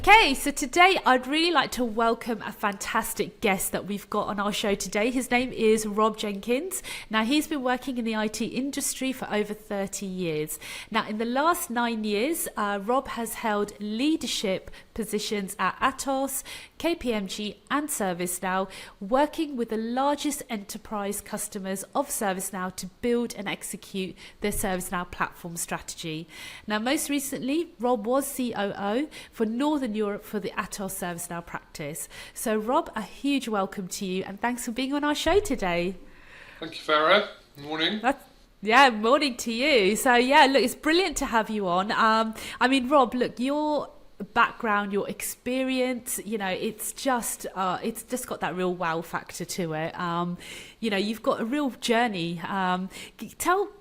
Okay, so today I'd really like to welcome a fantastic guest that we've got on our show today. His name is Rob Jenkins. Now, he's been working in the IT industry for over 30 years. Now, in the last 9 years, Rob has held leadership positions at Atos, KPMG and ServiceNow, working with the largest enterprise customers of ServiceNow to build and execute their ServiceNow platform strategy. Now, most recently, Rob was COO for Northern Europe for the Atos ServiceNow practice. So Rob, a huge welcome to you and thanks for being on our show today. Thank you, Farah. Morning. Morning to you. So look, it's brilliant to have you on. Rob, look, your background, your experience, it's just got that real wow factor to it. You've got a real journey.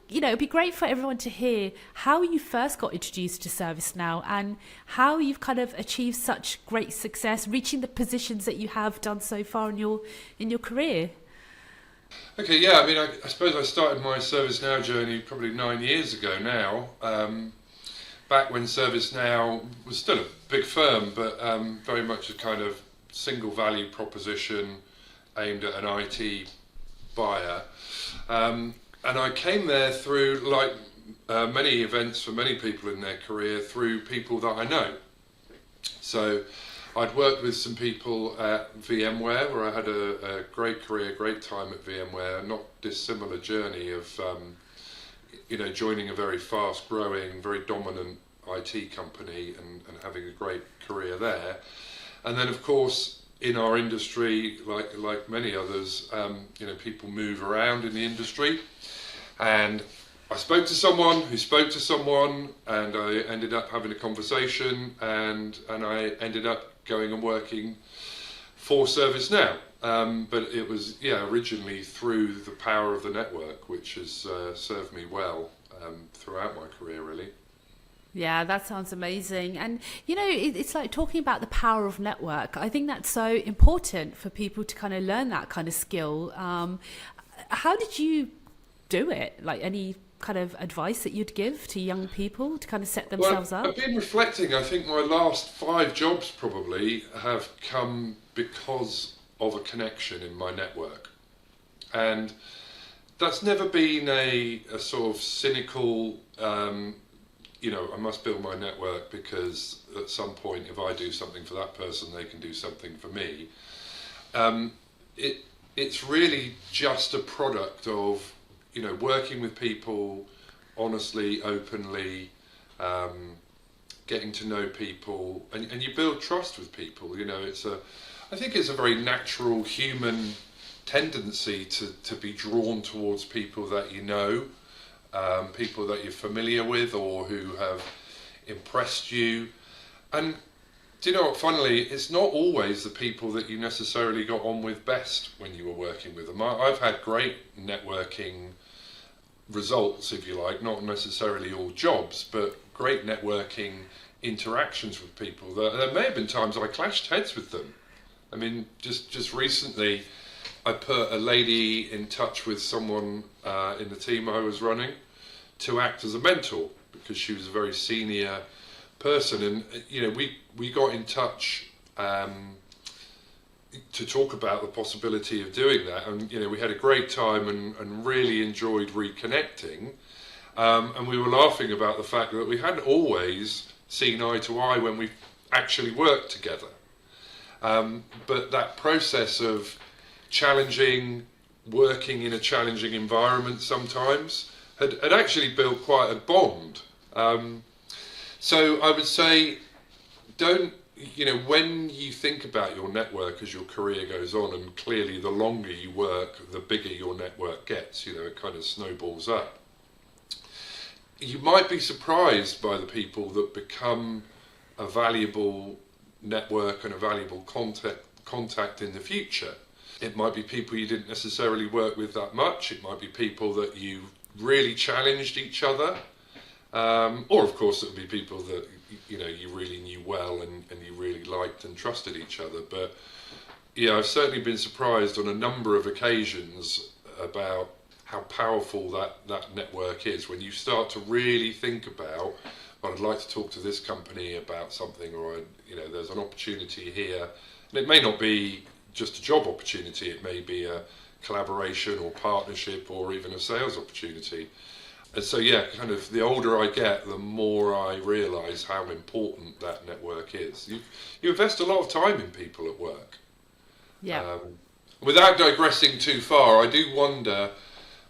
It'd be great for everyone to hear how you first got introduced to ServiceNow and how you've kind of achieved such great success, reaching the positions that you have done so far in your career. Okay, yeah, I suppose I started my ServiceNow journey probably 9 years ago now. Back when ServiceNow was still a big firm, but very much a kind of single value proposition aimed at an IT buyer. And I came there through, like many events for many people in their career, through people that I know. So I'd worked with some people at VMware, where I had a great career, great time at VMware, not dissimilar journey of joining a very fast growing, very dominant IT company and having a great career there. And then of course in our industry, like many others, people move around in the industry. And I spoke to someone who spoke to someone, and I ended up having a conversation, and I ended up going and working for ServiceNow. But it was originally through the power of the network, which has served me well throughout my career, really. Yeah, that sounds amazing. And, it's like talking about the power of network. I think that's so important for people to kind of learn that kind of skill. How did you do it? Like any kind of advice that you'd give to young people to kind of set themselves up? I've been reflecting. I think my last 5 jobs probably have come because of a connection in my network. And that's never been a sort of cynical... I must build my network because at some point if I do something for that person, they can do something for me. It's really just a product of, working with people honestly, openly, getting to know people, and you build trust with people. I think it's a very natural human tendency to be drawn towards people that you know. People that you're familiar with or who have impressed you. And do you know what, funnily, it's not always the people that you necessarily got on with best when you were working with them. I've had great networking results, if you like, not necessarily all jobs, but great networking interactions with people. There may have been times I clashed heads with them. Just recently I put a lady in touch with someone in the team I was running to act as a mentor because she was a very senior person, and we got in touch to talk about the possibility of doing that, and we had a great time and really enjoyed reconnecting, and we were laughing about the fact that we hadn't always seen eye to eye when we actually worked together, but that process of working in a challenging environment sometimes had actually built quite a bond. So I would say, when you think about your network as your career goes on, and clearly the longer you work, the bigger your network gets, it kind of snowballs up. You might be surprised by the people that become a valuable network and a valuable contact in the future. It might be people you didn't necessarily work with that much. It might be people that you really challenged each other. Or of course it would be people that you really knew well and you really liked and trusted each other. But I've certainly been surprised on a number of occasions about how powerful that network is when you start to really think about, well, I'd like to talk to this company about something, or there's an opportunity here, and it may not be just a job opportunity, it may be a collaboration or partnership or even a sales opportunity. And so kind of the older I get, the more I realise how important that network is. You invest a lot of time in people at work. Yeah. Without digressing too far, I do wonder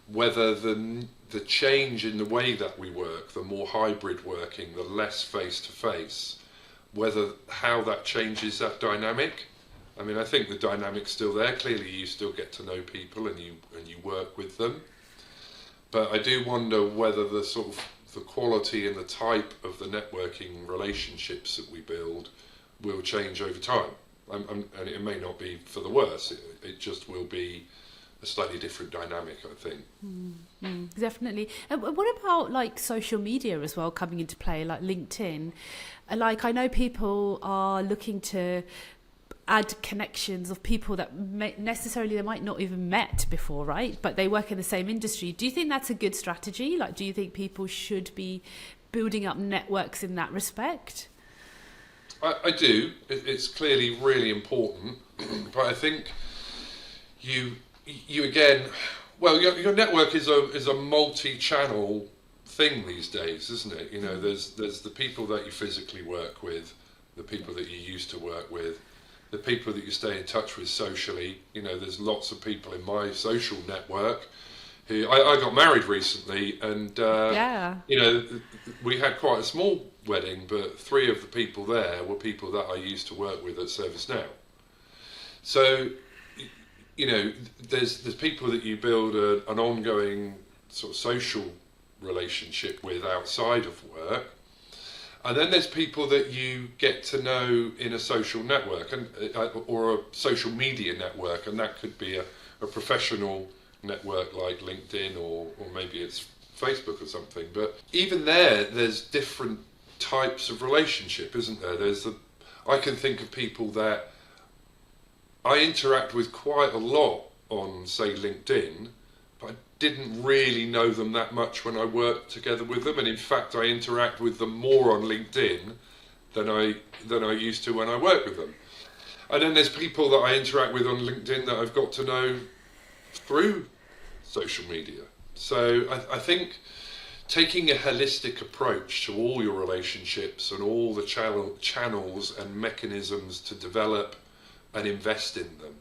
whether the change in the way that we work, the more hybrid working, the less face-to-face, how that changes that dynamic. I mean, I think the dynamic's still there. Clearly, you still get to know people and you work with them. But I do wonder whether the sort of the quality and the type of the networking relationships that we build will change over time. And it may not be for the worse. It just will be a slightly different dynamic, I think. Definitely. What about like social media as well coming into play, like LinkedIn? Like I know people are looking to add connections of people that necessarily they might not even met before, right? But they work in the same industry. Do you think that's a good strategy? Like, do you think people should be building up networks in that respect? I do. It's clearly really important, but I think you again, well, your network is a multi-channel thing these days, isn't it? There's the people that you physically work with, the people that you used to work with, the people that you stay in touch with socially. There's lots of people in my social network who I got married recently, and we had quite a small wedding, but 3 of the people there were people that I used to work with at ServiceNow. So there's people that you build an ongoing sort of social relationship with outside of work. And then there's people that you get to know in a social network or a social media network, and that could be a professional network like LinkedIn or maybe it's Facebook or something. But even there's different types of relationship, isn't there? I can think of people that I interact with quite a lot on, say, LinkedIn, but I didn't really know them that much when I worked together with them, and in fact I interact with them more on LinkedIn than I used to when I worked with them. And then there's people that I interact with on LinkedIn that I've got to know through social media. So I think taking a holistic approach to all your relationships and all the channels and mechanisms to develop and invest in them.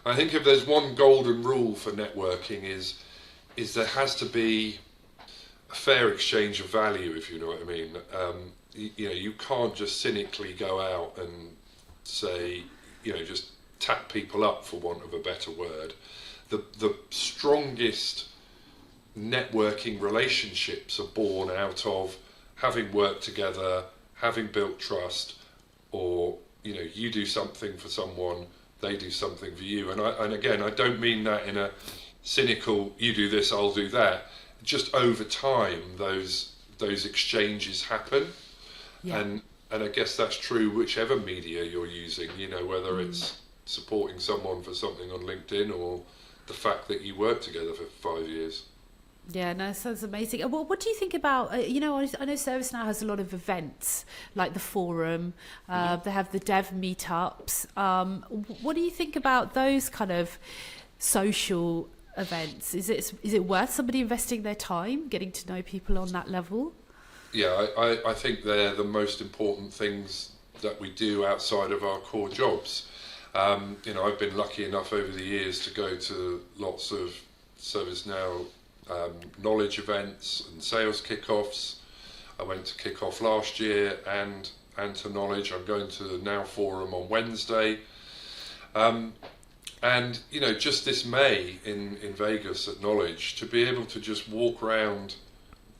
I think if there's one golden rule for networking is there has to be a fair exchange of value, if you know what I mean. You can't just cynically go out and say, just tap people up, for want of a better word. The strongest networking relationships are born out of having worked together, having built trust, or you do something for someone, they do something for you. And again, I don't mean that in a cynical, you do this, I'll do that. Just over time, those exchanges happen. Yeah. And I guess that's true whichever media you're using, whether it's supporting someone for something on LinkedIn or the fact that you worked together for 5 years. Yeah, no, sounds amazing. What do you think about, I know ServiceNow has a lot of events, like the forum, they have the dev meetups. What do you think about those kind of social events? Is it worth somebody investing their time, getting to know people on that level? Yeah, I think they're the most important things that we do outside of our core jobs. I've been lucky enough over the years to go to lots of ServiceNow knowledge events and sales kickoffs. I went to kickoff last year and to knowledge. I'm going to the Now Forum on Wednesday. And just this May in Vegas at Knowledge, to be able to just walk around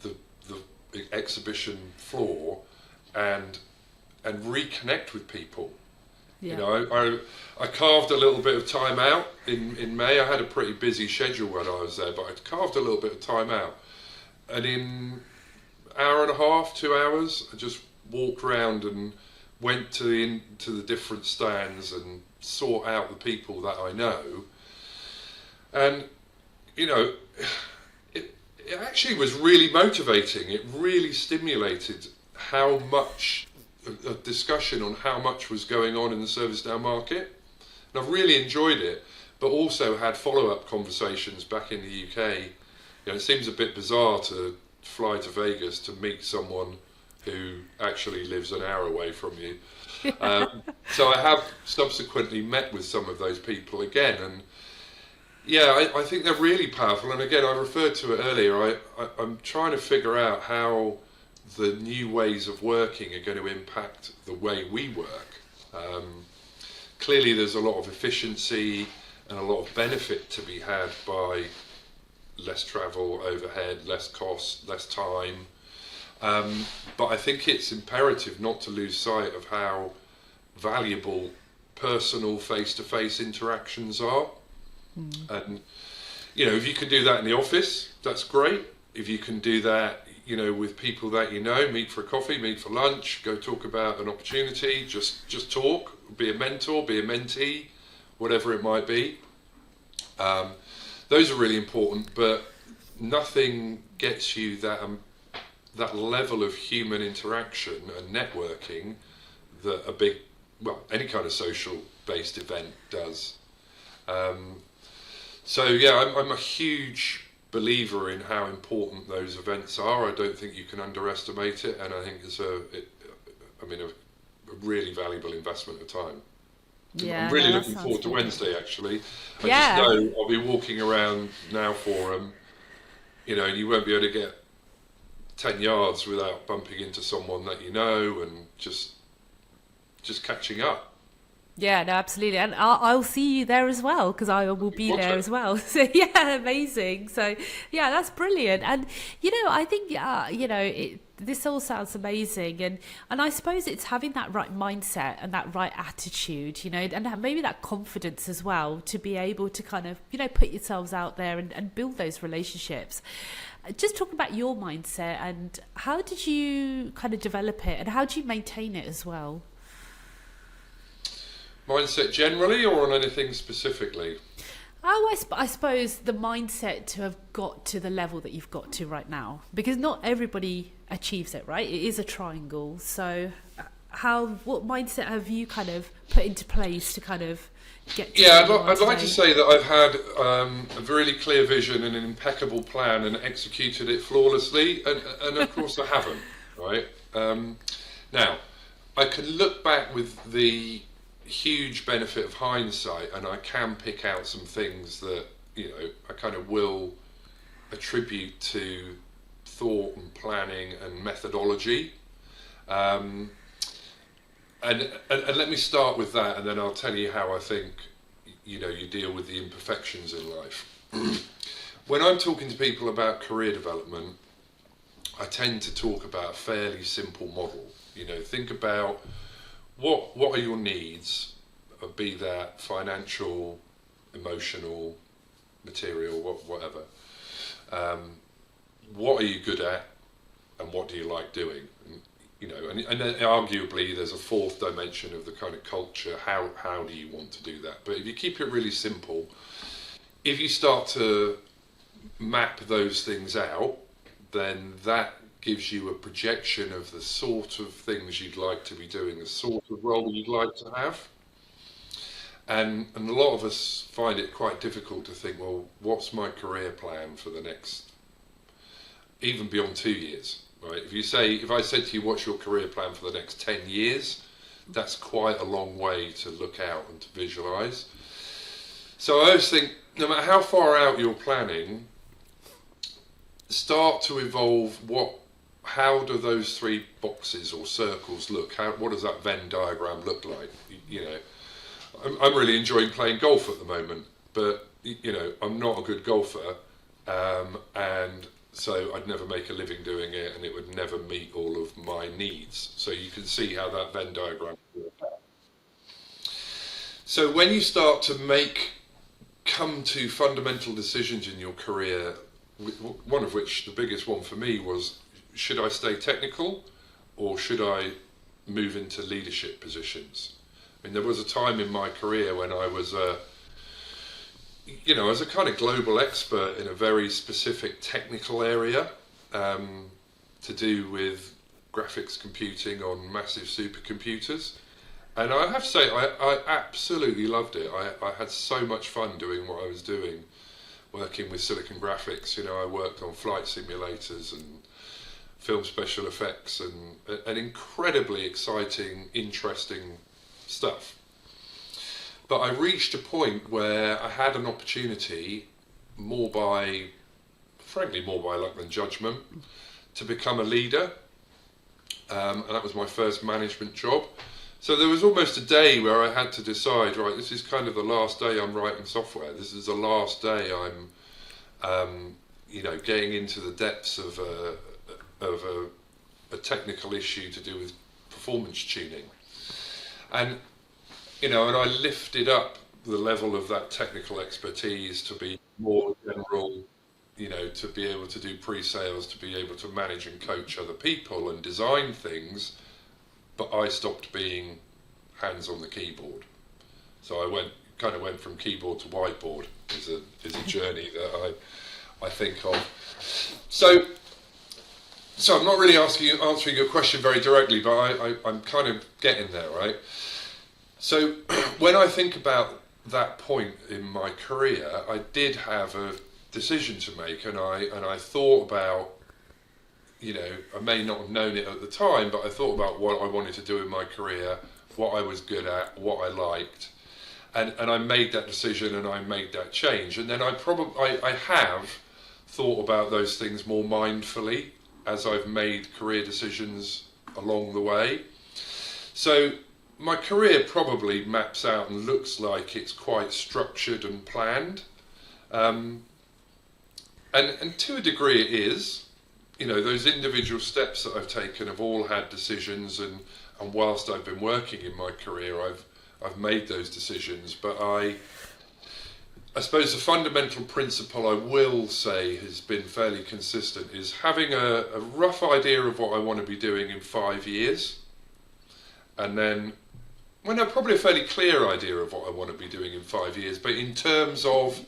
the exhibition floor and reconnect with people. Yeah. I carved a little bit of time out in May. I had a pretty busy schedule when I was there, but I carved a little bit of time out. And in hour and a half, 2 hours, I just walked around and went to the different stands and sought out the people that I know. And you know, it actually was really motivating. It really stimulated how much a discussion on how much was going on in the ServiceNow market. And I've really enjoyed it, but also had follow-up conversations back in the UK. You know, it seems a bit bizarre to fly to Vegas to meet someone who actually lives an hour away from you. So I have subsequently met with some of those people again, and yeah, I think they're really powerful. And again, I referred to it earlier. I'm trying to figure out how the new ways of working are going to impact the way we work. Clearly, there's a lot of efficiency and a lot of benefit to be had by less travel, overhead, less cost, less time. But I think it's imperative not to lose sight of how valuable personal face-to-face interactions are. And, you know, if you can do that in the office, that's great. If you can do that, you know, with people that you know, meet for a coffee, meet for lunch, go talk about an opportunity, just talk, be a mentor, be a mentee, whatever it might be. Those are really important, but nothing gets you that level of human interaction and networking that any kind of social-based event does. So yeah, I'm a huge believer in how important those events are. I don't think you can underestimate it, and I think it's a really valuable investment of time. Yeah, I'm really that looking sounds forward to good. Wednesday, actually. I Yeah. just know I'll be walking around Now Forum, you know, and you won't be able to get 10 yards without bumping into someone that you know and just catching up. Yeah, no, absolutely. And I'll see you there as well, because I will be there as well. So, yeah, amazing. So, yeah, that's brilliant. And, you know, I think, this all sounds amazing. And I suppose it's having that right mindset and that right attitude, you know, and maybe that confidence as well to be able to kind of, you know, put yourselves out there and build those relationships. Just talk about your mindset and how did you kind of develop it and how do you maintain it as well? Mindset generally or on anything specifically? Oh, I suppose the mindset to have got to the level that you've got to right now, because not everybody achieves it, right? It is a triangle. So what mindset have you kind of put into place to kind of get to Yeah, where you are I'd like to today? say that I've had a really clear vision and an impeccable plan and executed it flawlessly, and of course I haven't, right? Now, I can look back with the huge benefit of hindsight, and I can pick out some things that, you know, I kind of will attribute to thought and planning and methodology. And let me start with that, and then I'll tell you how I think, you know, you deal with the imperfections in life. When I'm talking to people about career development, I tend to talk about a fairly simple model. You know, think about what are your needs, be that financial, emotional, material, whatever. What are you good at, and what do you like doing? You know, and then arguably there's a fourth dimension of the kind of culture. How do you want to do that? But if you keep it really simple, if you start to map those things out, then that gives you a projection of the sort of things you'd like to be doing, the sort of role you'd like to have. And a lot of us find it quite difficult to think, well, what's my career plan for the next, even beyond 2 years, right? If I said to you, what's your career plan for the next 10 years, that's quite a long way to look out and to visualize. So I always think, no matter how far out you're planning, start to evolve how do those three boxes or circles look? What does that Venn diagram look like? You know, I'm really enjoying playing golf at the moment, but you know, I'm not a good golfer, and so I'd never make a living doing it, and it would never meet all of my needs. So you can see how that Venn diagram works out. So when you start to come to fundamental decisions in your career, one of which, the biggest one for me was, should I stay technical or should I move into leadership positions? I mean, there was a time in my career when I was I was a kind of global expert in a very specific technical area to do with graphics computing on massive supercomputers. And I have to say, I absolutely loved it. I had so much fun doing what I was doing, working with silicon graphics. I worked on flight simulators and film special effects and incredibly exciting, interesting stuff. But I reached a point where I had an opportunity, frankly more by luck than judgment, to become a leader. And that was my first management job. So there was almost a day where I had to decide, right, this is kind of the last day I'm writing software. This is the last day I'm, getting into the depths of a technical issue to do with performance tuning. And and I lifted up the level of that technical expertise to be more general, to be able to do pre-sales, to be able to manage and coach other people and design things, but I stopped being hands on the keyboard. So I went from keyboard to whiteboard is a journey that I think of. So I'm not really answering your question very directly, but I'm kind of getting there, right? So when I think about that point in my career, I did have a decision to make, and I thought about, I may not have known it at the time, but I thought about what I wanted to do in my career, what I was good at, what I liked, and I made that decision and I made that change. And then I have thought about those things more mindfully as I've made career decisions along the way. So my career probably maps out and looks like it's quite structured and planned. And to a degree it is. Those individual steps that I've taken have all had decisions, and whilst I've been working in my career, I've made those decisions. But I suppose the fundamental principle I will say has been fairly consistent is having a rough idea of what I want to be doing in 5 years, and then probably a fairly clear idea of what I want to be doing in 5 years, but in terms of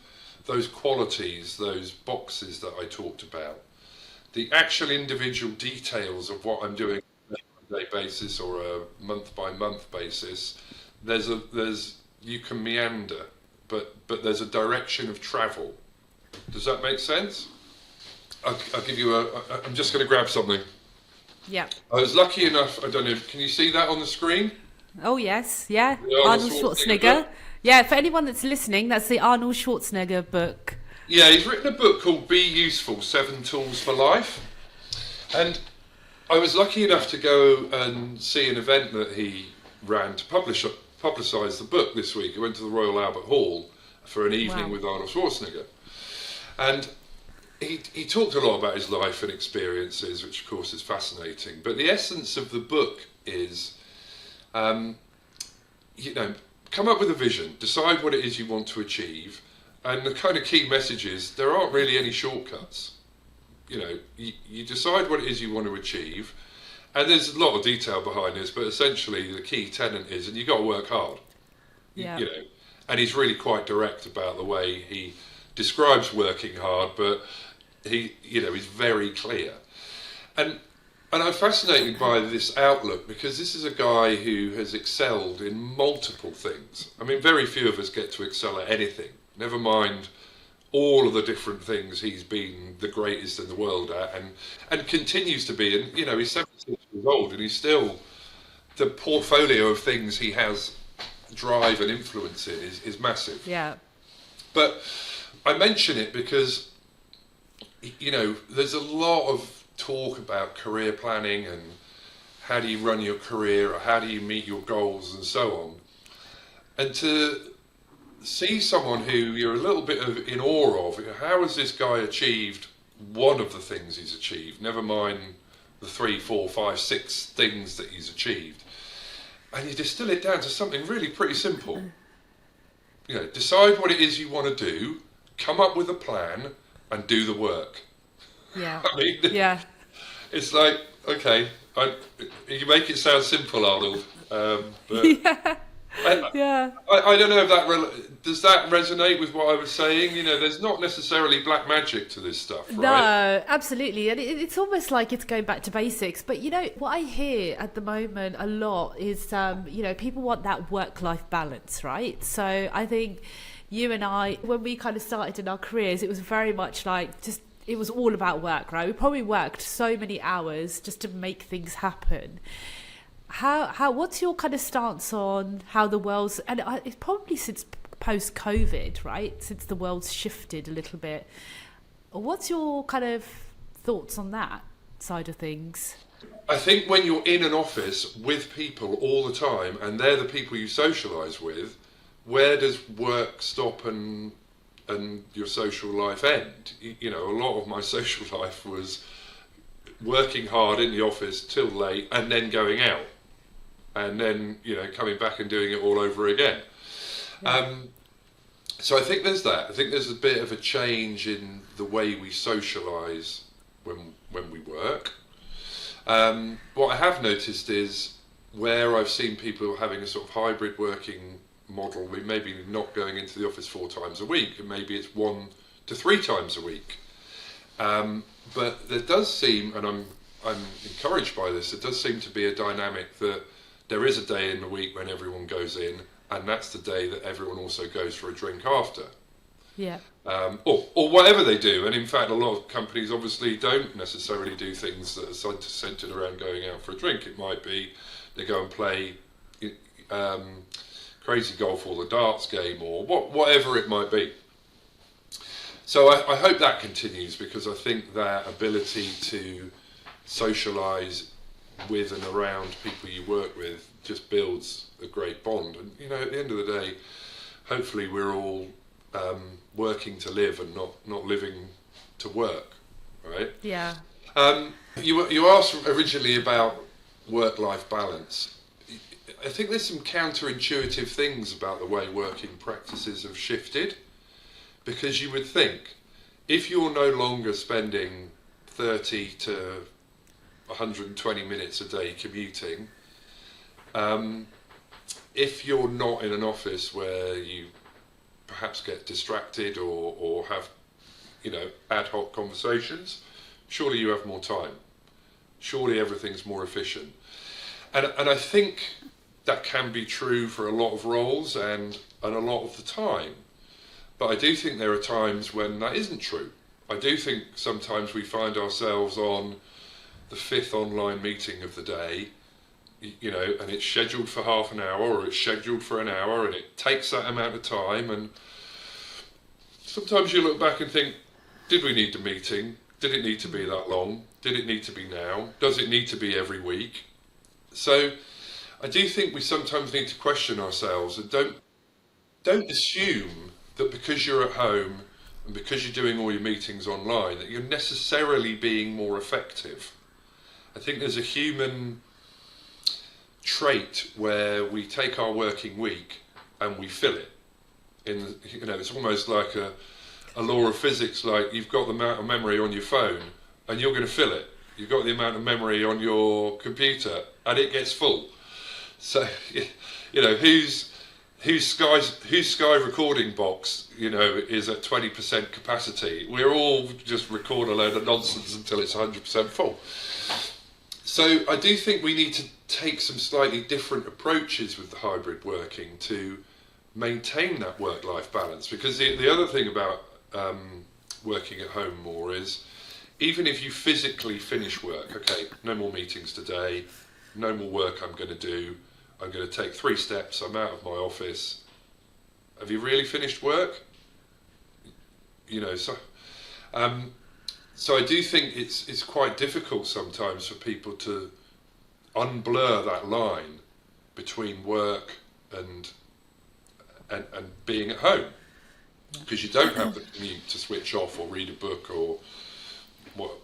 those qualities, those boxes that I talked about, the actual individual details of what I'm doing on a day basis or a month by month basis, you can meander, but there's a direction of travel. Does that make sense? I'll give you I'm just going to grab something. Yeah. I was lucky enough, I don't know, can you see that on the screen? Oh, yes, yeah. The Arnold Schwarzenegger. Yeah, for anyone that's listening, that's the Arnold Schwarzenegger book. Yeah, he's written a book called Be Useful, 7 Tools for Life. And I was lucky enough to go and see an event that he ran to publicise the book this week. I went to the Royal Albert Hall for an evening with Arnold Schwarzenegger. And he talked a lot about his life and experiences, which of course is fascinating. But the essence of the book is, come up with a vision, decide what it is you want to achieve, and the kind of key message is there aren't really any shortcuts. You decide what it is you want to achieve, and there's a lot of detail behind this, but essentially the key tenet is, and you've got to work hard. Yeah. And he's really quite direct about the way he describes working hard, but he's very clear. And I'm fascinated by this outlook because this is a guy who has excelled in multiple things. I mean, very few of us get to excel at anything, never mind all of the different things he's been the greatest in the world at and continues to be. And, he's 76 years old and he's still, the portfolio of things he has drive and influence in is massive. Yeah. But I mention it because, there's a lot of talk about career planning and how do you run your career or how do you meet your goals and so on. And to see someone who you're a little bit in awe of, how has this guy achieved one of the things he's achieved, never mind the 3, 4, 5, 6 things that he's achieved. And you distill it down to something really pretty simple. Decide what it is you want to do, come up with a plan and do the work. Yeah. I mean, yeah. It's like, okay, you make it sound simple, Arnold, but yeah. I, Yeah. I don't know if does that resonate with what I was saying. There's not necessarily black magic to this stuff, right? No, absolutely. And it's almost like it's going back to basics. But what I hear at the moment a lot is, people want that work-life balance, right? So I think you and I, when we kind of started in our careers, it was very much like it was all about work, right? We probably worked so many hours just to make things happen. What's your kind of stance on how the world's, and it's probably since post-COVID, right? Since the world's shifted a little bit. What's your kind of thoughts on that side of things? I think when you're in an office with people all the time and they're the people you socialise with, where does work stop and your social life end? A lot of my social life was working hard in the office till late and then going out and then coming back and doing it all over again. Yeah. So I think there's that. I think there's a bit of a change in the way we socialise when we work. What I have noticed is where I've seen people having a sort of hybrid working model, we maybe not going into the office 4 times a week, and maybe it's 1 to 3 times a week. But there does seem, and I'm encouraged by this, there does seem to be a dynamic that there is a day in the week when everyone goes in, and that's the day that everyone also goes for a drink after. Yeah. Or whatever they do. And in fact, a lot of companies obviously don't necessarily do things that are centred around going out for a drink. It might be they go and play crazy golf or the darts game or whatever it might be. So I hope that continues, because I think that ability to socialise with and around people you work with just builds a great bond. And at the end of the day, hopefully we're all working to live and not living to work, right? Yeah. You asked originally about work-life balance. I think there's some counterintuitive things about the way working practices have shifted, because you would think if you're no longer spending 30 to 120 minutes a day commuting, if you're not in an office where you perhaps get distracted or have ad hoc conversations, surely you have more time. Surely everything's more efficient. And I think that can be true for a lot of roles and a lot of the time. But I do think there are times when that isn't true. I do think sometimes we find ourselves on the 5th online meeting of the day, and it's scheduled for half an hour or it's scheduled for an hour, and it takes that amount of time. And sometimes you look back and think, did we need the meeting? Did it need to be that long? Did it need to be now? Does it need to be every week? So I do think we sometimes need to question ourselves and don't assume that because you're at home and because you're doing all your meetings online that you're necessarily being more effective. I think there's a human trait where we take our working week and we fill it. It's almost like a law of physics, like you've got the amount of memory on your phone and you're going to fill it. You've got the amount of memory on your computer and it gets full. So, whose Sky recording box, is at 20% capacity. We're all just record a load of nonsense until it's 100% full. So I do think we need to take some slightly different approaches with the hybrid working to maintain that work-life balance. Because the other thing about working at home more is, even if you physically finish work, okay, no more meetings today, no more work I'm going to do, I'm going to take 3 steps, I'm out of my office. Have you really finished work? So I do think it's quite difficult sometimes for people to unblur that line between work and being at home, because you don't have the commute to switch off or read a book or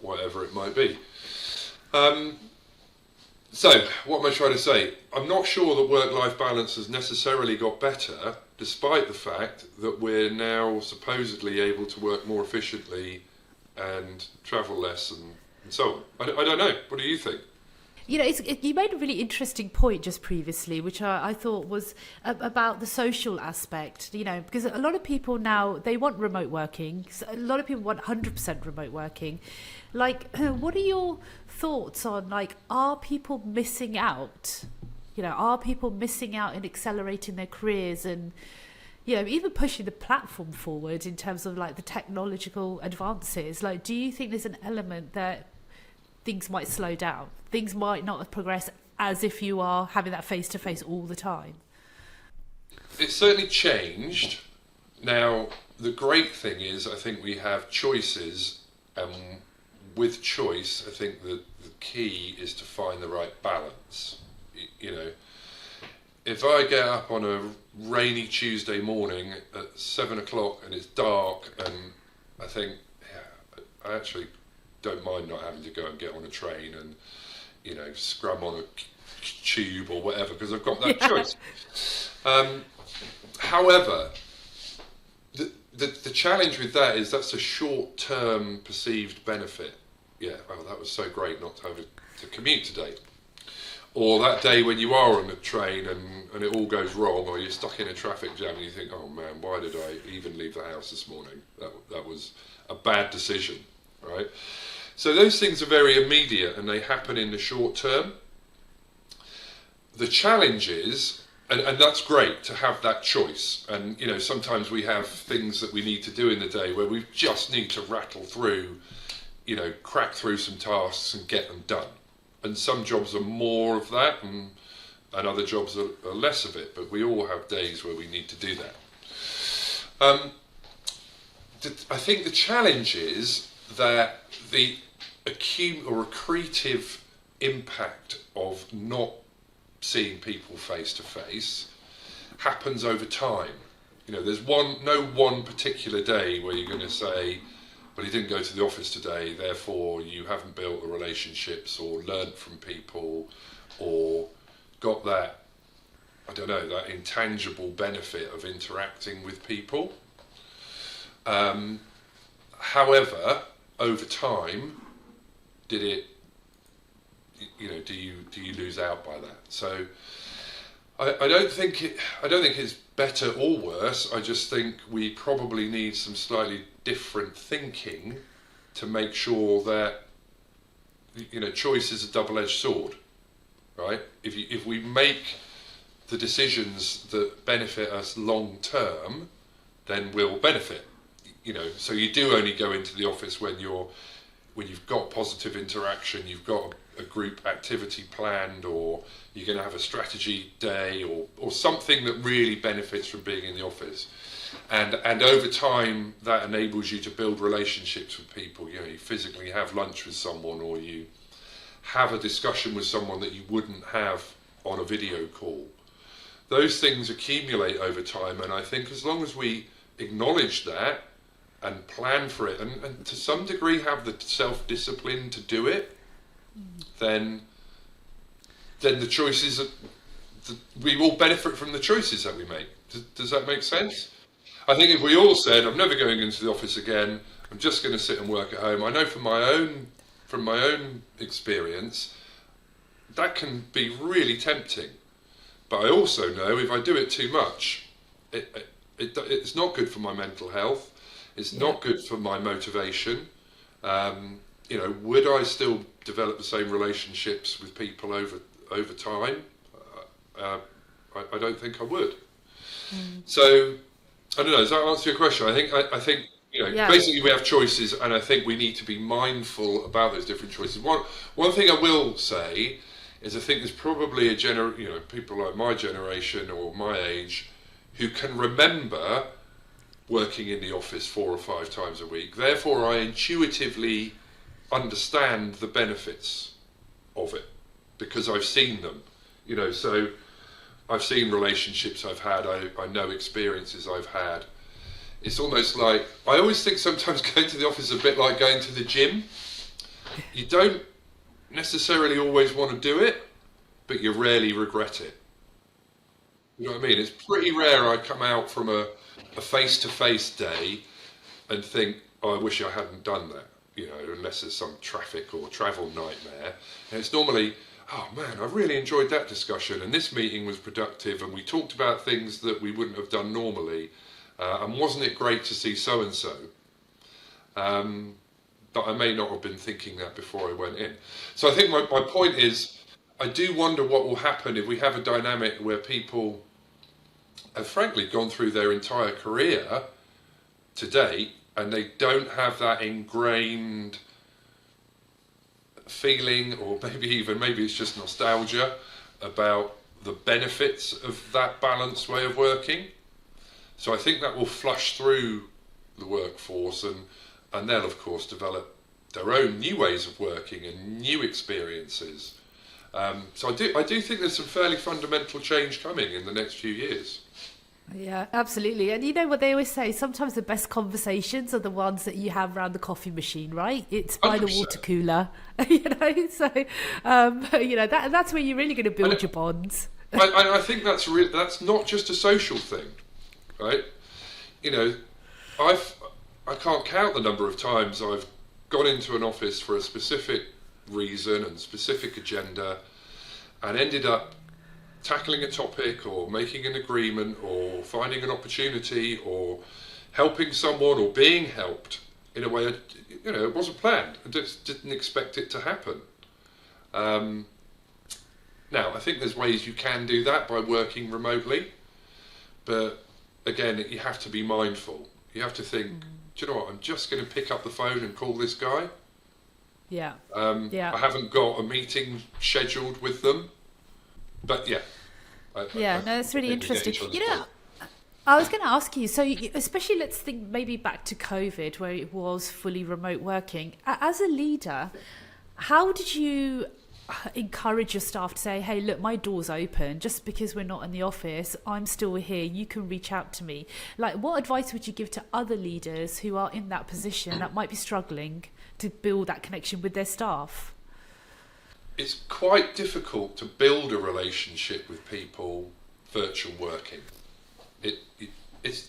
whatever it might be. So, what am I trying to say? I'm not sure that work-life balance has necessarily got better, despite the fact that we're now supposedly able to work more efficiently and travel less and so on. I don't know. What do you think? You made a really interesting point just previously, which I thought was about the social aspect, because a lot of people now, they want remote working. So a lot of people want 100% remote working. Like, what are your thoughts on, like, are people missing out? Are people missing out in accelerating their careers and, even pushing the platform forward in terms of, like, the technological advances? Like, do you think there's an element that things might slow down? Things might not progress as if you are having that face-to-face all the time. It's certainly changed. Now, the great thing is, I think we have choices, and with choice, I think the key is to find the right balance. If I get up on a rainy Tuesday morning at 7 o'clock and it's dark, and I think, I actually don't mind not having to go and get on a train and, scrum on a tube or whatever, because I've got that choice. However, the challenge with that is that's a short-term perceived benefit. Yeah, oh, that was so great not to have to commute today. Or that day when you are on the train and it all goes wrong, or you're stuck in a traffic jam and you think, oh man, why did I even leave the house this morning? That was a bad decision, right? So those things are very immediate and they happen in the short term. The challenge is, and that's great to have that choice, and sometimes we have things that we need to do in the day where we just need to rattle through, crack through some tasks and get them done. And some jobs are more of that and other jobs are less of it, but we all have days where we need to do that. I think the challenge is that the acute or accretive impact of not seeing people face to face happens over time. There's no one particular day where you're going to say, well, you didn't go to the office today, therefore you haven't built the relationships or learnt from people or got that, that intangible benefit of interacting with people. However, over time, do you lose out by that? So I don't think it's better or worse. I just think we probably need some slightly different thinking to make sure that choice is a double-edged sword, right? If we make the decisions that benefit us long term, then we'll benefit. So you do only go into the office when you've got positive interaction, you've got a group activity planned, or you're going to have a strategy day, or something that really benefits from being in the office. And over time, that enables you to build relationships with people. You physically have lunch with someone, or you have a discussion with someone that you wouldn't have on a video call. Those things accumulate over time, and I think as long as we acknowledge that and plan for it, and to some degree have the self-discipline to do it, then the choices, we will benefit from the choices that we make. Does that make sense? I think if we all said, I'm never going into the office again, I'm just going to sit and work at home, I know from my own experience, that can be really tempting. But I also know if I do it too much, it's not good for my mental health. It's not good for my motivation. Would I still develop the same relationships with people over time? I don't think I would. So I don't know. Does that answer your question? I think basically we have choices, and I think we need to be mindful about those different choices. One thing I will say is I think there's probably people like my generation or my age who can remember working in the office 4 or 5 times a week. Therefore, I intuitively understand the benefits of it because I've seen them. So I've seen relationships I've had. I know experiences I've had. It's almost like, I always think sometimes going to the office is a bit like going to the gym. You don't necessarily always want to do it, but you rarely regret it. You know what I mean? It's pretty rare I come out from a face-to-face day and think, oh, I wish I hadn't done that, unless there's some traffic or travel nightmare. And it's normally, oh man, I really enjoyed that discussion, and this meeting was productive, and we talked about things that we wouldn't have done normally, and wasn't it great to see so and so? But I may not have been thinking that before I went in. So I think my point is, I do wonder what will happen if we have a dynamic where people have frankly gone through their entire career to date and they don't have that ingrained feeling, or maybe it's just nostalgia about the benefits of that balanced way of working. So I think that will flush through the workforce, and they'll of course develop their own new ways of working and new experiences. So I do think there's some fairly fundamental change coming in the next few years. Yeah, absolutely. And you know what they always say, sometimes the best conversations are the ones that you have around the coffee machine, right? It's by 100%. The water cooler, so that's where you're really going to build your bonds. I think that's not just a social thing, right? I can't count the number of times I've gone into an office for a specific reason and specific agenda and ended up tackling a topic or making an agreement or finding an opportunity or helping someone or being helped in a way it wasn't planned. I just didn't expect it to happen. Now, I think there's ways you can do that by working remotely, but again, you have to be mindful. You have to think, do you know what, I'm just going to pick up the phone and call this guy. Yeah. I haven't got a meeting scheduled with them. But yeah. No, that's really interesting. I was going to ask you, so especially let's think maybe back to COVID where it was fully remote working. As a leader, how did you encourage your staff to say, hey, look, my door's open. Just because we're not in the office, I'm still here. You can reach out to me. Like, what advice would you give to other leaders who are in that position that might be struggling to build that connection with their staff? It's quite difficult to build a relationship with people virtual working. It's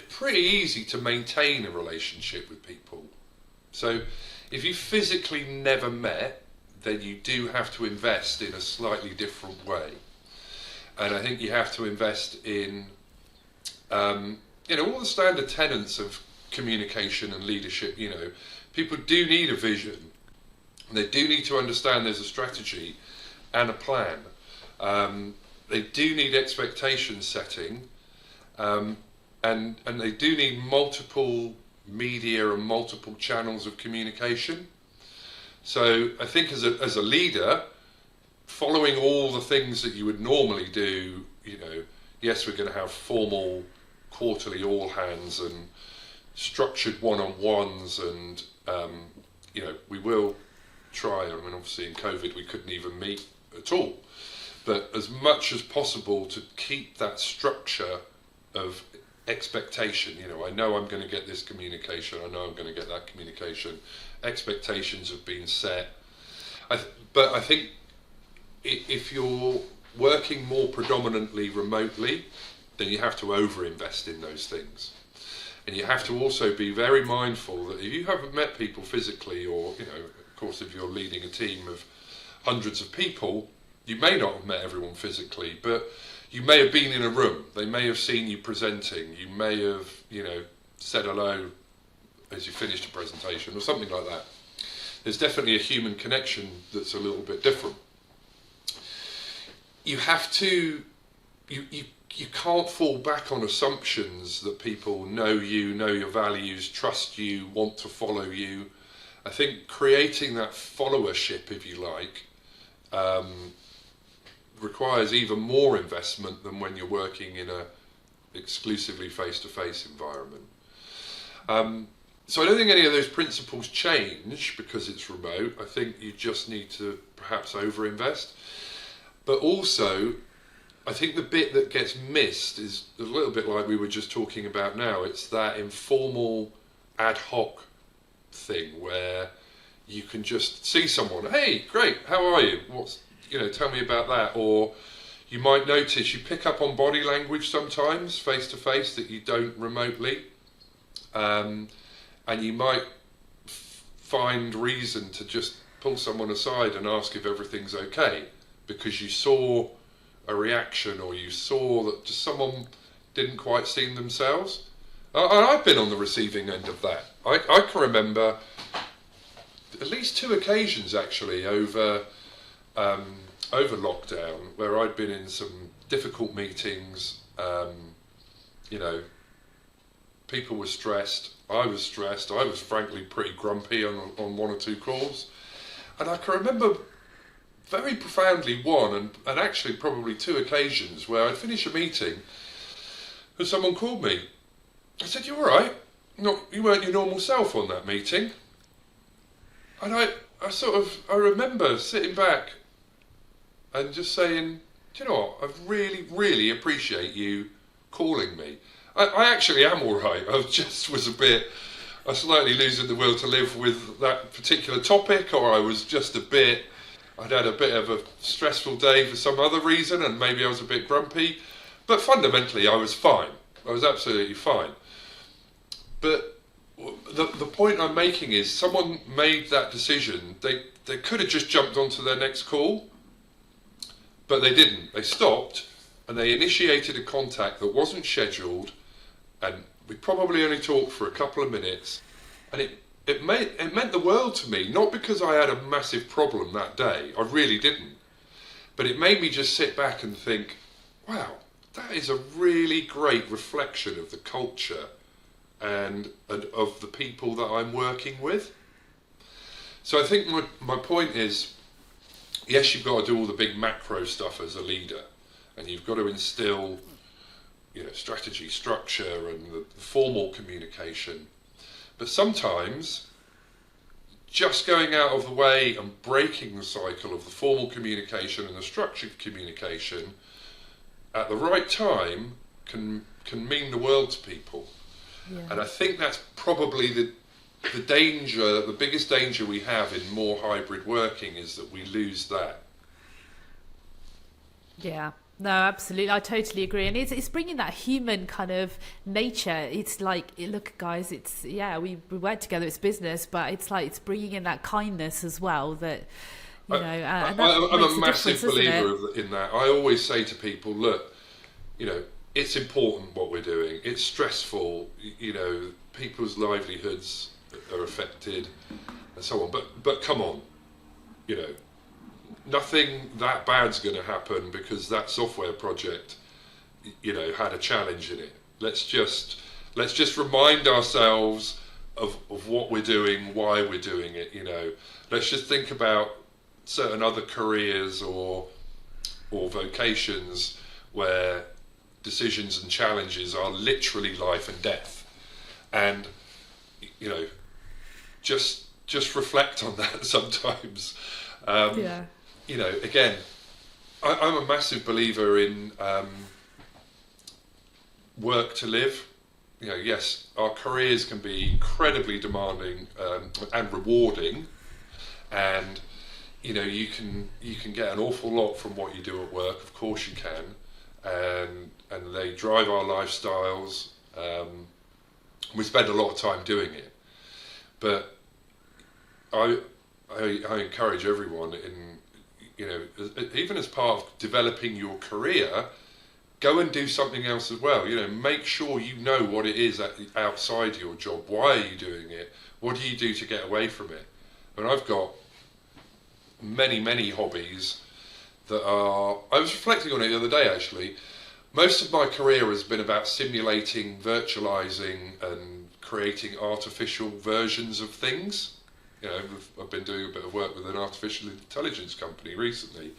pretty easy to maintain a relationship with people. So if you physically never met, then you do have to invest in a slightly different way. And I think you have to invest in all the standard tenets of communication and leadership. People do need a vision. They do need to understand there's a strategy and a plan. They do need expectation setting, and they do need multiple media and multiple channels of communication. So I think as a leader, following all the things that you would normally do, yes, we're going to have formal quarterly all hands and structured one-on-ones, and we will try. I mean, obviously in COVID we couldn't even meet at all, but as much as possible to keep that structure of expectation. I know I'm going to get this communication, I know I'm going to get that communication. Expectations have been set. But I think if you're working more predominantly remotely, then you have to over-invest in those things. And you have to also be very mindful that if you haven't met people physically, or of course if you're leading a team of hundreds of people, you may not have met everyone physically, but you may have been in a room, they may have seen you presenting, you may have said hello as you finished a presentation or something like that. There's definitely a human connection that's a little bit different. You have to, you can't fall back on assumptions that people know you, know your values, trust you, want to follow you. I think creating that followership, if you like, requires even more investment than when you're working in a exclusively face-to-face environment. So I don't think any of those principles change because it's remote. I think you just need to perhaps over-invest. But also, I think the bit that gets missed is a little bit like we were just talking about now. It's that informal, ad hoc thing where you can just see someone, hey, great, how are you? Tell me about that. Or you might notice you pick up on body language sometimes, face-to-face, that you don't remotely. And you might find reason to just pull someone aside and ask if everything's okay because you saw a reaction or you saw that just someone didn't quite see themselves. And I've been on the receiving end of that. I can remember at least 2 occasions actually over lockdown where I'd been in some difficult meetings. People were stressed. I was stressed. I was frankly pretty grumpy on 1 or 2 calls. And I can remember very profoundly one and actually probably 2 occasions where I'd finish a meeting and someone called me. I said, "You all right? No, you weren't your normal self on that meeting." And I remember sitting back and just saying, "Do you know what? I really, really appreciate you calling me. I actually am all right. I just was I was slightly losing the will to live with that particular topic, or I'd had a bit of a stressful day for some other reason, and maybe I was a bit grumpy. But fundamentally, I was fine. I was absolutely fine." But the point I'm making is someone made that decision. They could have just jumped onto their next call, but they didn't. They stopped and they initiated a contact that wasn't scheduled, and we probably only talked for a couple of minutes, and it meant the world to me, not because I had a massive problem that day, I really didn't, but it made me just sit back and think, wow, that is a really great reflection of the culture and of the people that I'm working with. So I think my point is, yes, you've got to do all the big macro stuff as a leader, and you've got to instill, strategy, structure, and the formal communication. But sometimes just going out of the way and breaking the cycle of the formal communication and the structured communication at the right time can mean the world to people. Yeah. And I think that's probably the biggest danger we have in more hybrid working is that we lose that. Yeah. No, absolutely. I totally agree. And it's bringing that human kind of nature. It's like, look, guys, we work together, it's business, but it's like it's bringing in that kindness as well that, I'm a massive believer in that. I always say to people, look, it's important what we're doing. It's stressful, people's livelihoods are affected and so on. But come on, nothing that bad's going to happen because that software project, had a challenge in it. Let's just remind ourselves of what we're doing, why we're doing it. Let's just think about certain other careers or vocations where decisions and challenges are literally life and death, and just reflect on that sometimes. Again, I'm a massive believer in work to live. Yes, our careers can be incredibly demanding and rewarding, and you can get an awful lot from what you do at work. Of course you can, and they drive our lifestyles. We spend a lot of time doing it, but I encourage everyone even as part of developing your career, go and do something else as well. Make sure you know what it is outside your job. Why are you doing it? What do you do to get away from it? And I've got many, many hobbies that are... I was reflecting on it the other day, actually. Most of my career has been about simulating, virtualizing, and creating artificial versions of things. I've been doing a bit of work with an artificial intelligence company recently.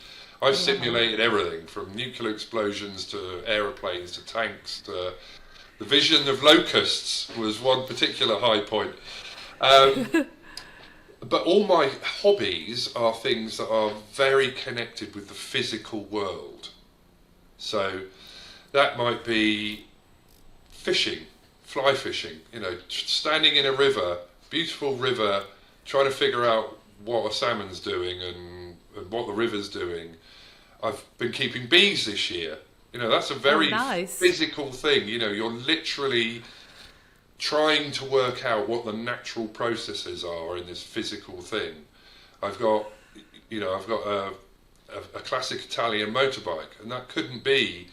I've simulated everything from nuclear explosions to aeroplanes to tanks to the vision of locusts was one particular high point. But all my hobbies are things that are very connected with the physical world. So that might be fishing, fly fishing, standing in a river, beautiful river, trying to figure out what a salmon's doing and what the river's doing. I've been keeping bees this year. That's a very physical thing. You're literally trying to work out what the natural processes are in this physical thing. I've got a classic Italian motorbike, and that couldn't be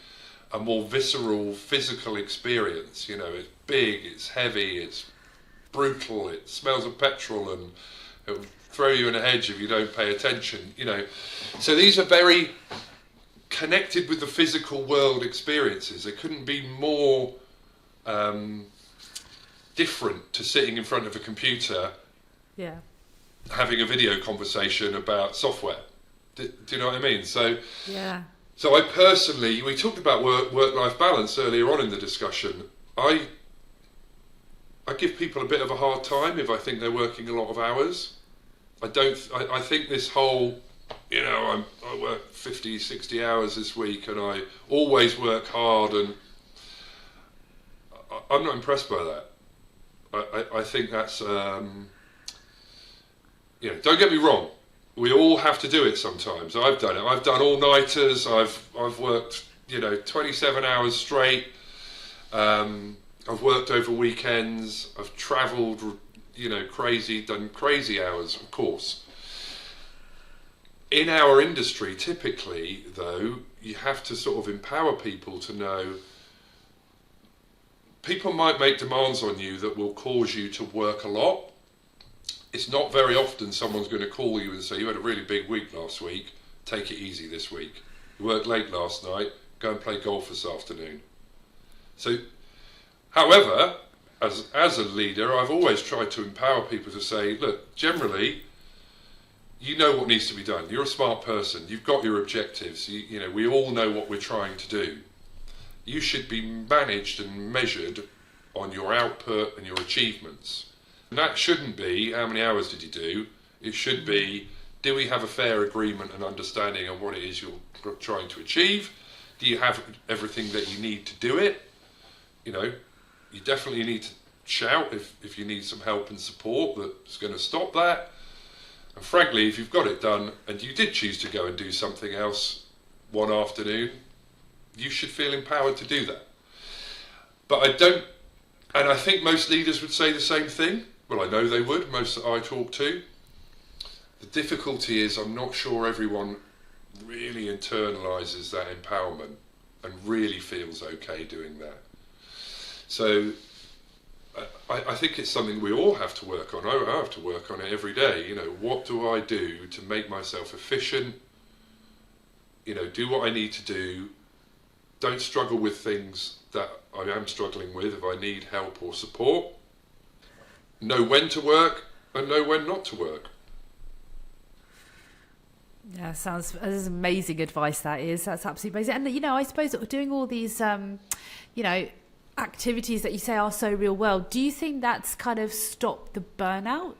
a more visceral physical experience. It's big, it's heavy, it's brutal, it smells of petrol, and it'll throw you in a hedge if you don't pay attention. So these are very connected with the physical world experiences. They couldn't be more different to sitting in front of a computer, having a video conversation about software. Do you know what I mean? So I personally, we talked about work-life balance earlier on in the discussion. I give people a bit of a hard time if I think they're working a lot of hours. I think this whole, I work 50, 60 hours this week and I always work hard, and I'm not impressed by that. I think that's, don't get me wrong. We all have to do it sometimes. I've done it. I've done all-nighters. I've worked, 27 hours straight. I've worked over weekends. I've travelled, done crazy hours, of course. In our industry, typically, though, you have to sort of empower people to know people might make demands on you that will cause you to work a lot. It's not very often someone's going to call you and say, you had a really big week last week, take it easy this week. You worked late last night, go and play golf this afternoon. So, however, as a leader, I've always tried to empower people to say, look, generally, you know what needs to be done. You're a smart person. You've got your objectives. We all know what we're trying to do. You should be managed and measured on your output and your achievements. And that shouldn't be, how many hours did you do? It should be, do we have a fair agreement and understanding on what it is you're trying to achieve? Do you have everything that you need to do it? You definitely need to shout if you need some help and support that's going to stop that. And frankly, if you've got it done and you did choose to go and do something else one afternoon, you should feel empowered to do that. But I don't, and I think most leaders would say the same thing. Well, I know they would, most that I talk to. The difficulty is I'm not sure everyone really internalises that empowerment and really feels okay doing that. So I think it's something we all have to work on. I have to work on it every day. What do I do to make myself efficient? Do what I need to do. Don't struggle with things that I am struggling with if I need help or support. Know when to work and know when not to work. Yeah, that is amazing advice. That's absolutely amazing. And I suppose doing all these activities that you say are so real world, do you think that's kind of stopped the burnout,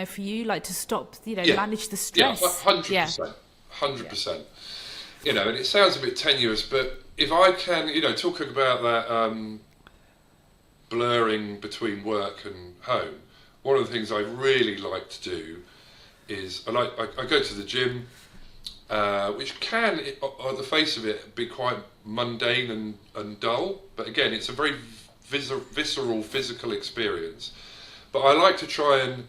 for you, like to stop, manage the stress? Yeah, 100%. 100%. And it sounds a bit tenuous, but if I can, talking about that blurring between work and home, one of the things I really like to do is I go to the gym, which can, on the face of it, be quite mundane and dull. But again, it's a very visceral physical experience. But I like to try and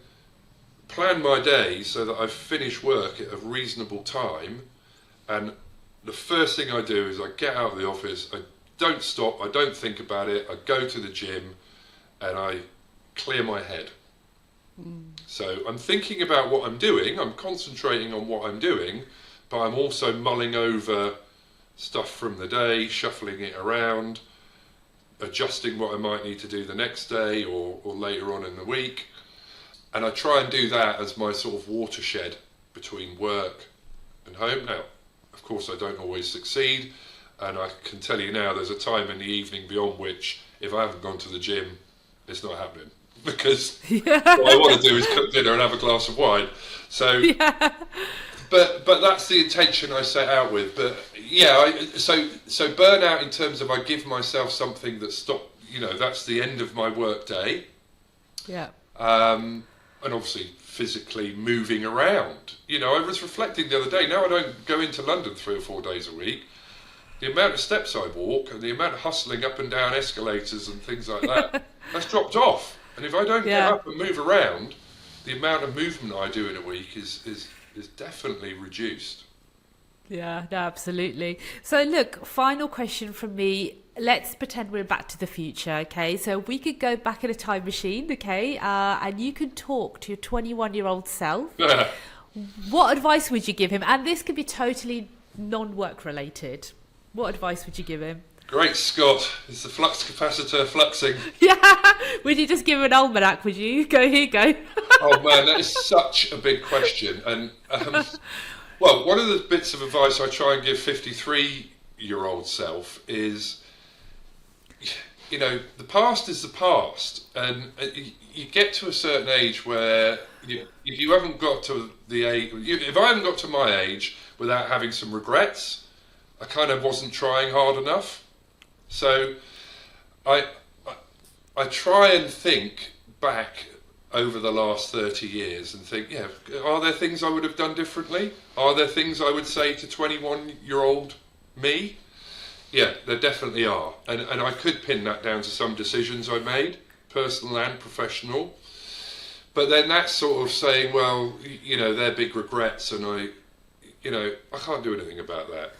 plan my day so that I finish work at a reasonable time. And the first thing I do is I get out of the office, I don't stop, I don't think about it, I go to the gym and I clear my head. So I'm thinking about what I'm doing, I'm concentrating on what I'm doing, but I'm also mulling over stuff from the day, shuffling it around, adjusting what I might need to do the next day or later on in the week. And I try and do that as my sort of watershed between work and home. Now, of course, I don't always succeed, and I can tell you now there's a time in the evening beyond which if I haven't gone to the gym, it's not happening. Because what I want to do is cook dinner and have a glass of wine. So, but that's the intention I set out with. But so burnout in terms of I give myself something that that's the end of my work day. Yeah. And obviously physically moving around. I was reflecting the other day. Now I don't go into London 3 or 4 days a week. The amount of steps I walk and the amount of hustling up and down escalators and things like that, that's dropped off. And if I don't get up and move around, the amount of movement I do in a week is definitely reduced. Yeah, no, absolutely. So look, final question from me. Let's pretend we're back to the future, okay? So we could go back in a time machine, okay? And you can talk to your 21-year-old self. What advice would you give him? And this could be totally non-work related. What advice would you give him? Great Scott, is the flux capacitor fluxing? Yeah, would you just give him an almanac, would you? Go, here you go. Oh man, that is such a big question. And well, one of the bits of advice I try and give 53-year-old self is, you know, the past is the past, and you get to a certain age where if you haven't got to the age, if I haven't got to my age without having some regrets, I kind of wasn't trying hard enough. So I try and think back over the last 30 years and think, yeah, are there things I would have done differently? Are there things I would say to 21-year-old me? Yeah, there definitely are. And I could pin that down to some decisions I made, personal and professional. But then that's sort of saying, well, you know, they're big regrets, and I can't do anything about that.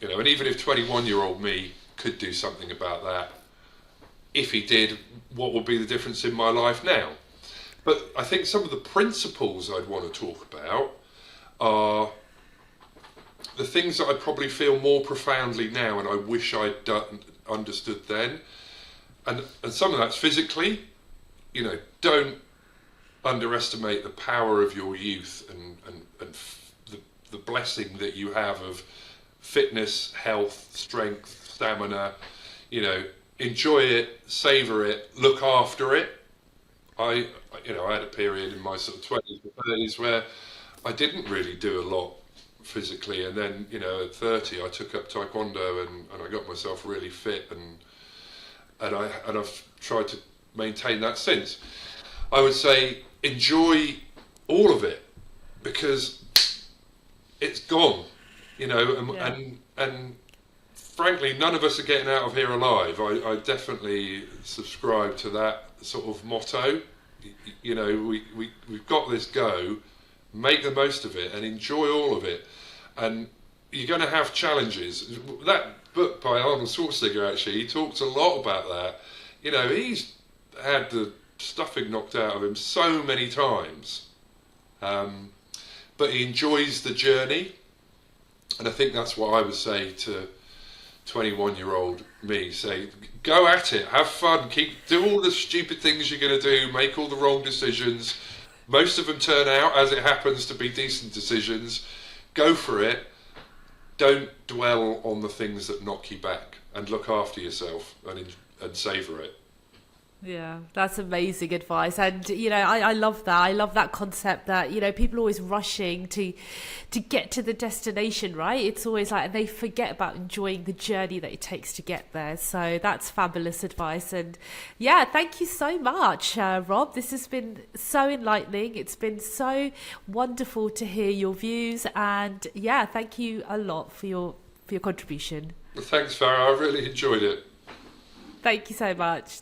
You know, and even if 21-year-old me could do something about that, if he did, what would be the difference in my life now? But I think some of the principles I'd want to talk about are the things that I probably feel more profoundly now, and I wish I'd understood then. And some of that's physically. You know, don't underestimate the power of your youth and the blessing that you have of fitness, health, strength, stamina. You know, enjoy it, savor it, look after it. I had a period in my sort of 20s and 30s where I didn't really do a lot physically, and then, you know, at 30 I took up taekwondo and I got myself really fit, and I've tried to maintain that since. I would say enjoy all of it, because it's gone, you know, and frankly, none of us are getting out of here alive. I definitely subscribe to that sort of motto. You know, we've got this go, make the most of it and enjoy all of it. And you're going to have challenges. That book by Arnold Schwarzenegger, actually, he talks a lot about that. You know, he's had the stuffing knocked out of him so many times. But he enjoys the journey. And I think that's what I would say to 21-year-old me. Say, go at it, have fun, do all the stupid things you're going to do, make all the wrong decisions. Most of them turn out, as it happens, to be decent decisions. Go for it. Don't dwell on the things that knock you back, and look after yourself and savour it. Yeah, that's amazing advice. And, you know, I love that. I love that concept that, you know, people are always rushing to get to the destination, right? It's always like, and they forget about enjoying the journey that it takes to get there. So that's fabulous advice. And yeah, thank you so much, Rob. This has been so enlightening. It's been so wonderful to hear your views. And yeah, thank you a lot for your contribution. Well, thanks, Farah. I really enjoyed it. Thank you so much.